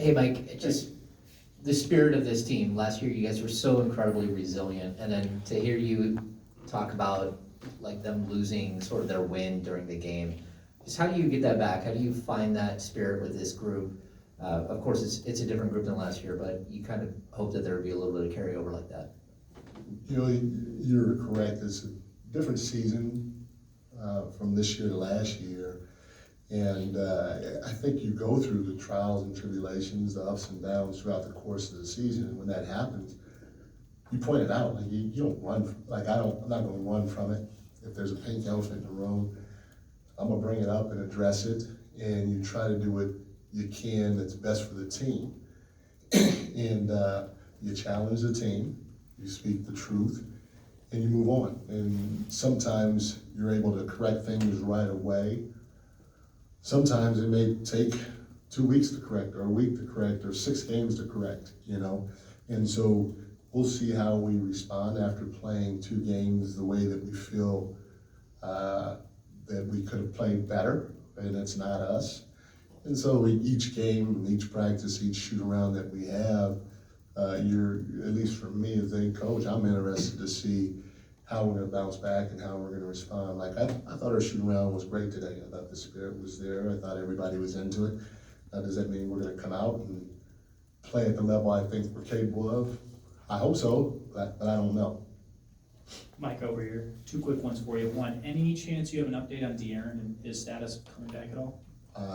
Hey, Mike, just the spirit of this team. Last year, you guys were so incredibly resilient, and then to hear you talk about like them losing sort of their win during the game, just how do you get that back? How do you find that spirit with this group? Of course, it's a different group than last year, but you kind of hope that there would be a little bit of carryover like that. You know, you're correct. It's a different season from this year to last year. And I think you go through the trials and tribulations, the ups and downs throughout the course of the season. And when that happens, you point it out. Like you don't run. Like I'm not going to run from it. If there's a pink elephant in the room, I'm gonna bring it up and address it. And you try to do what you can that's best for the team. And you challenge the team. You speak the truth, and you move on. And sometimes you're able to correct things right away. Sometimes it may take 2 weeks to correct, or a week to correct, or 6 games to correct, you know? And so we'll see how we respond after playing 2 games the way that we feel that we could have played better, and it's not us. And so each game, each practice, each shoot around that we have, at least for me as a coach, I'm interested to see how we're gonna bounce back and how we're gonna respond. Like I thought our shoot around was great today. I thought the spirit was there. I thought everybody was into it. Now, does that mean we're gonna come out and play at the level I think we're capable of? I hope so, but I don't know. Mike, over here, 2 quick ones for you. One, any chance you have an update on De'Aaron and his status coming back at all?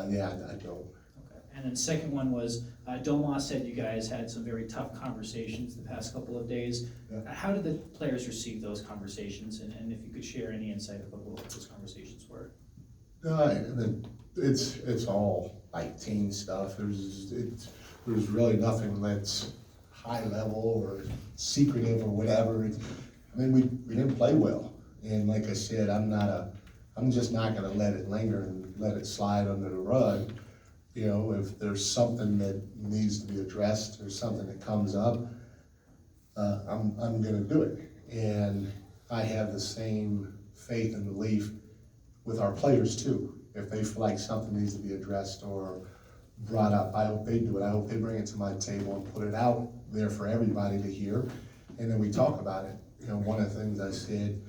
Yeah, I don't. Okay. And then second one was, Domas said you guys had some very tough conversations the past couple of days. Yeah. How did the players receive those conversations? And if you could share any insight about what those conversations were? It's all like team stuff. There's really nothing that's high level or secretive or whatever. I mean, we didn't play well, and like I said, I'm just not going to let it linger and let it slide under the rug. You know, if there's something that needs to be addressed or something that comes up, I'm going to do it. And I have the same faith and belief with our players too. If they feel like something needs to be addressed or brought up, I hope they do it. I hope they bring it to my table and put it out there for everybody to hear, and then we talk about it. You know, one of the things I said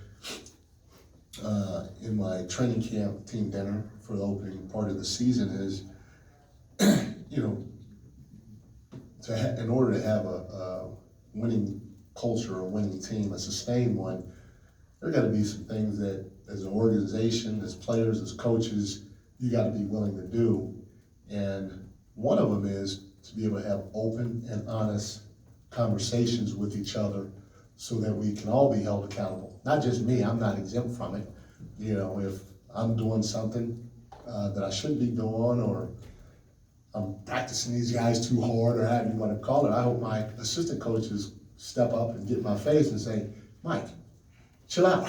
in my training camp team dinner for the opening part of the season is, you know, in order to have a winning culture, a winning team, a sustained one, there got to be some things that, as an organization, as players, as coaches, you got to be willing to do. And one of them is to be able to have open and honest conversations with each other so that we can all be held accountable. Not just me, I'm not exempt from it. You know, if I'm doing something that I shouldn't be doing, or I'm practicing these guys too hard, or however you want to call it, I hope my assistant coaches step up and get in my face and say, Mike, chill out,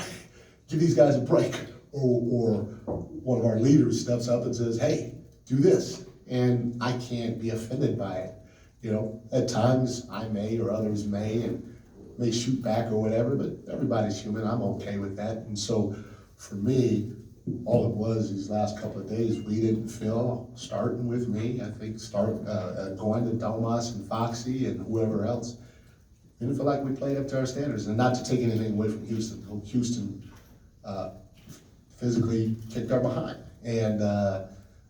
give these guys a break. Or one of our leaders steps up and says, hey, do this. And I can't be offended by it. You know, at times I may, or others may shoot back or whatever, but everybody's human. I'm okay with that. And so for me, all it was these last couple of days, we didn't feel, starting with me, I think going to Domas and Foxy and whoever else, we didn't feel like we played up to our standards. And not to take anything away from Houston. Houston physically kicked our behind. And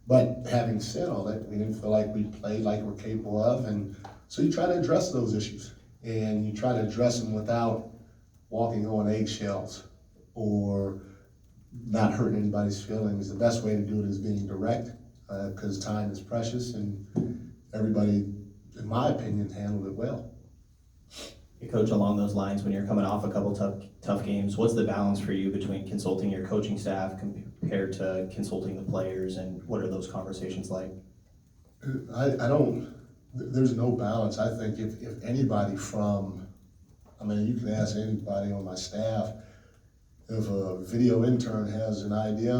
but having said all that, we didn't feel like we played like we're capable of. And so you try to address those issues. And you try to address them without walking on eggshells or not hurting anybody's feelings. The best way to do it is being direct, because time is precious, and everybody, in my opinion, handled it well. Hey, Coach, along those lines, when you're coming off a couple tough games, what's the balance for you between consulting your coaching staff compared to consulting the players, and what are those conversations like? There's no balance. I think if anybody you can ask anybody on my staff, if a video intern has an idea,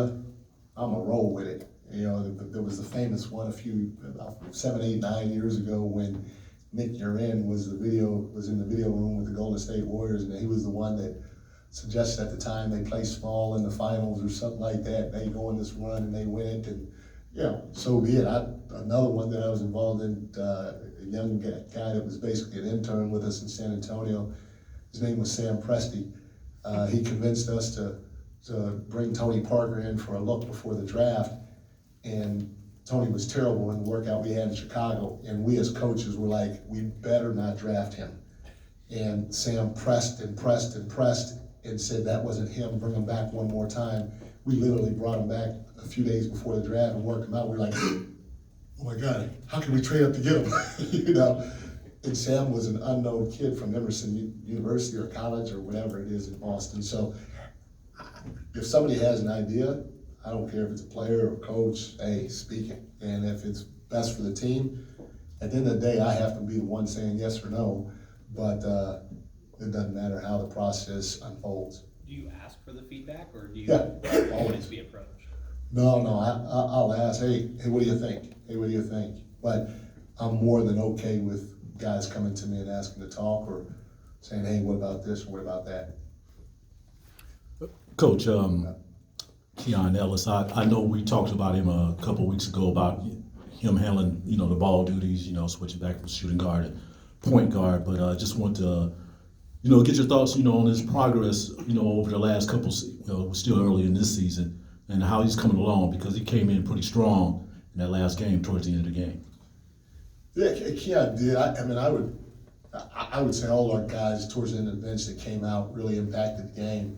I'm gonna roll with it. You know, there was the famous one about 7, 8, 9 years ago when Nick Urin was in the video room with the Golden State Warriors, and he was the one that suggested at the time they play small in the finals or something like that. They go on this run and they win it, and So be it. Another one that I was involved in, a young guy that was basically an intern with us in San Antonio. His name was Sam Presti. He convinced us to bring Tony Parker in for a look before the draft, and Tony was terrible in the workout we had in Chicago, and we as coaches were like, we better not draft him. And Sam pressed and pressed and pressed and said that wasn't him, bring him back one more time. We literally brought him back a few days before the draft and worked him out. We were like, oh my God, how can we trade up to get him? And Sam was an unknown kid from Emerson University or college or whatever it is in Boston. So if somebody has an idea, I don't care if it's a player or a coach, hey, speak it. And if it's best for the team, at the end of the day, I have to be the one saying yes or no, but it doesn't matter how the process unfolds. Do you ask for the feedback, or do you Yeah. always be approached? No, I'll ask, hey, what do you think? Hey, what do you think? But I'm more than okay with guys coming to me and asking to talk or saying, hey, what about this or what about that? Coach, Keon Ellis, I know we talked about him a couple weeks ago about him handling, the ball duties, switching back from shooting guard and point guard, but I just want to, get your thoughts, on his progress, over the last couple, we're still early in this season, and how he's coming along, because he came in pretty strong in that last game towards the end of the game. Yeah, Keon did. I would say all our guys towards the end of the bench that came out really impacted the game,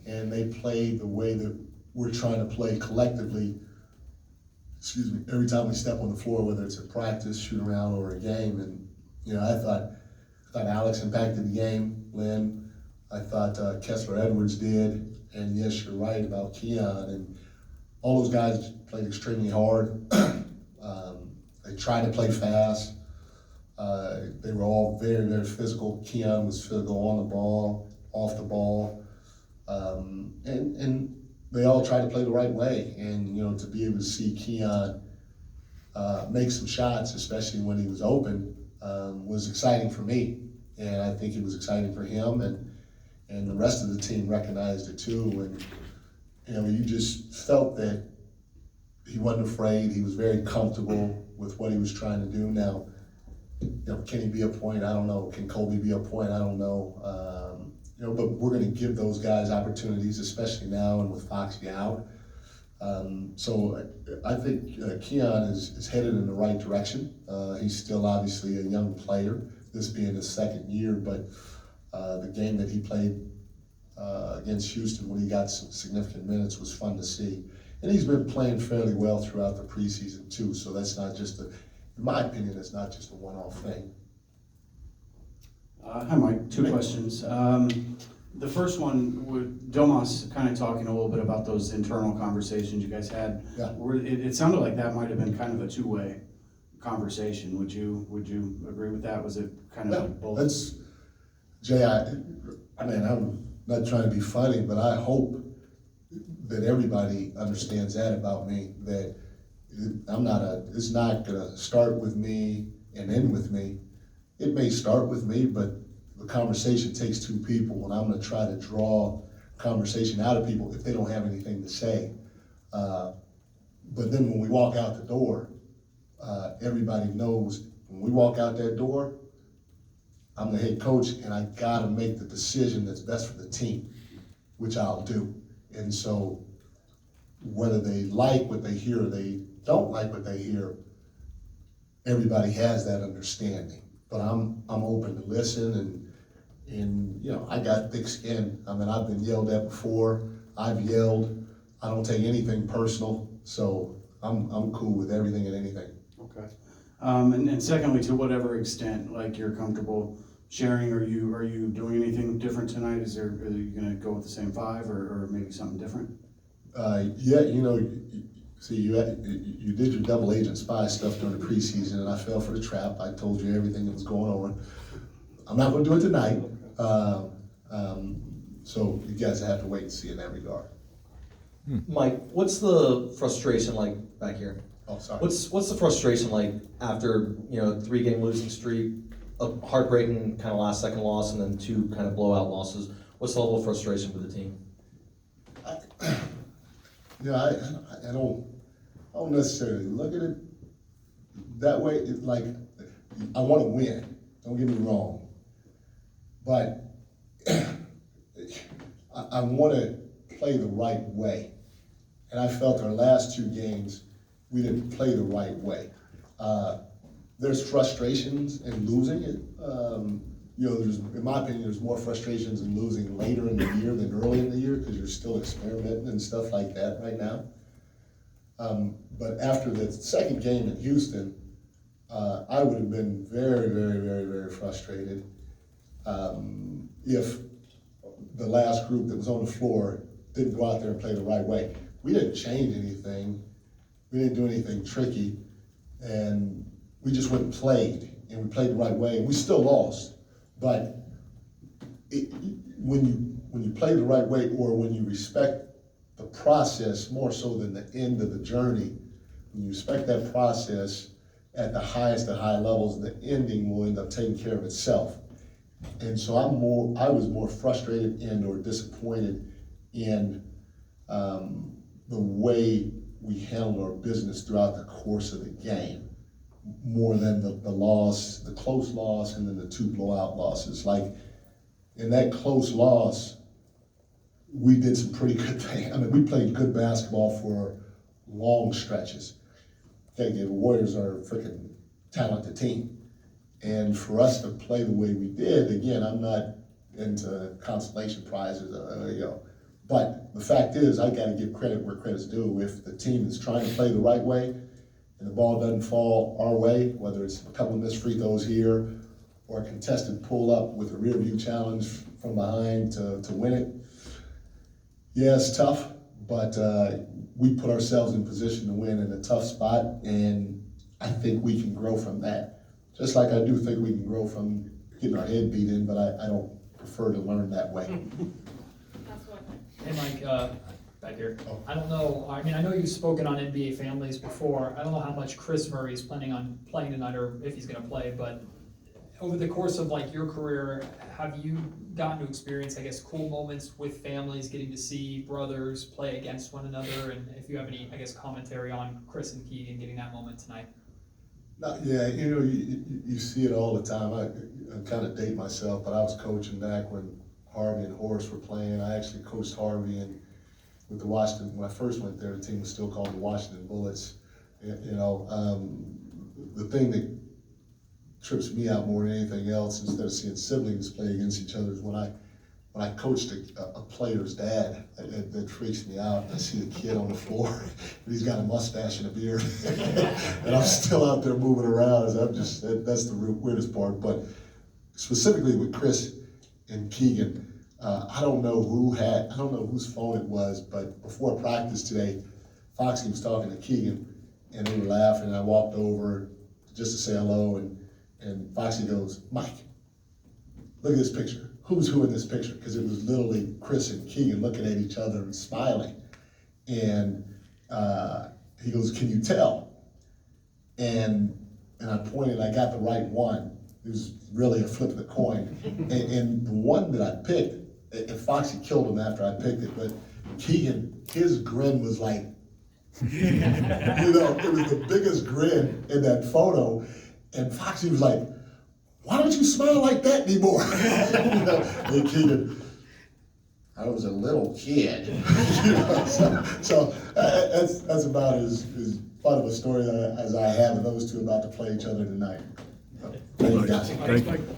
and they played the way that we're trying to play collectively. Every time we step on the floor, whether it's a practice, shoot around, or a game. And I thought Alex impacted the game. Lynn, I thought Kessler Edwards did. And yes, you're right about Keon. And all those guys played extremely hard. They tried to play fast. They were all very, very physical. Keon was physical on the ball, off the ball. And they all tried to play the right way. And, to be able to see Keon make some shots, especially when he was open, was exciting for me. And I think it was exciting for him, and the rest of the team recognized it too. And, you just felt that he wasn't afraid. He was very comfortable with what he was trying to do. Now, can he be a point? I don't know. Can Colby be a point? I don't know. But we're going to give those guys opportunities, especially now and with Foxy out. So I think Keon is headed in the right direction. He's still obviously a young player, this being his second year, but the game that he played against Houston when he got some significant minutes was fun to see. And he's been playing fairly well throughout the preseason too, so that's not just in my opinion, it's not just a one-off thing. Hi, Mike. Two questions. The first one, with Domas kind of talking a little bit about those internal conversations you guys had. Yeah. It sounded like that might have been kind of a two-way conversation. Would you agree with that? Was it kind of like both? That's, Jay, I'm not trying to be funny, but I hope that everybody understands that about me, that it's not gonna start with me and end with me. It may start with me, but the conversation takes two people, and I'm gonna try to draw conversation out of people if they don't have anything to say. But then when we walk out the door, everybody knows when we walk out that door, I'm the head coach, and I gotta make the decision that's best for the team, which I'll do. And so whether they like what they hear or they don't like what they hear, everybody has that understanding. But I'm open to listen, and I got thick skin. I've been yelled at before. I've yelled. I don't take anything personal, so I'm cool with everything and anything. Okay. And secondly, to whatever extent, like, you're comfortable sharing, are you doing anything different tonight? Are you gonna go with the same five or maybe something different? Yeah, you did your double agent spy stuff during the preseason, and I fell for the trap. I told you everything that was going on. I'm not gonna do it tonight. So you guys have to wait and see in that regard. Mike, what's the frustration like back here? Oh, sorry. What's the frustration like after 3-game losing streak, a heartbreaking kind of last second loss, and then 2 kind of blowout losses? What's the level of frustration for the team? I don't necessarily look at it that way. It's like, I want to win, don't get me wrong. But I want to play the right way. And I felt our last 2 games, we didn't play the right way. There's frustrations in losing it. There's, in my opinion, there's more frustrations in losing later in the year than early in the year because you're still experimenting and stuff like that right now. But after the second game in Houston, I would have been very, very, very, very frustrated if the last group that was on the floor didn't go out there and play the right way. We didn't change anything. We didn't do anything tricky. And we just went and played. And we played the right way. And we still lost. But when you play the right way, or when you respect the process more so than the end of the journey, when you respect that process at the highest of high levels, the ending will end up taking care of itself. And so I was more frustrated and or disappointed in the way we handled our business throughout the course of the game, more than the loss, the close loss, and then the 2 blowout losses. Like, in that close loss, we did some pretty good things. I mean, we played good basketball for long stretches. Okay, the Warriors are a freaking talented team. And for us to play the way we did, again, I'm not into consolation prizes, but the fact is, I gotta give credit where credit's due. If the team is trying to play the right way and the ball doesn't fall our way, whether it's a couple of missed free throws here or a contested pull up with a rear view challenge from behind to win it, yeah, it's tough, but we put ourselves in position to win in a tough spot, and I think we can grow from that. Just like I do think we can grow from getting our head beat in, but I don't prefer to learn that way. Hey, Mike, back here. I don't know, I mean, I know you've spoken on NBA families before. I don't know how much Chris Murray is planning on playing tonight, or if he's gonna play, but over the course of like your career, have you gotten to experience, I guess, cool moments with families, getting to see brothers play against one another? And if you have any, I guess, commentary on Chris and Keegan getting that moment tonight? Yeah, you see it all the time. I kind of date myself, but I was coaching back when Harvey and Horace were playing. I actually coached Harvey and with the Washington, when I first went there, the team was still called the Washington Bullets. The thing that trips me out more than anything else, instead of seeing siblings play against each other, is when I coached a player's dad. That freaks me out. I see the kid on the floor, and he's got a mustache and a beard, and I'm still out there moving around. That's the weirdest part. But specifically with Chris and Keegan, I don't know whose phone it was, but before practice today, Foxy was talking to Keegan, and they were laughing, and I walked over just to say hello, and Foxy goes, "Mike, look at this picture. Who's who in this picture?" Because it was literally Chris and Keegan looking at each other and smiling. And he goes, "Can you tell?" And I pointed, I got the right one. It was really a flip of the coin. And the one that I picked, and Foxy killed him after I picked it, but Keegan, his grin was like, it was the biggest grin in that photo. And Foxy was like, "Why don't you smile like that anymore?" Hey, Keegan, I was a little kid. So that's about as fun of a story as I have, and those two about to play each other tonight. Thank you, guys. Thank you.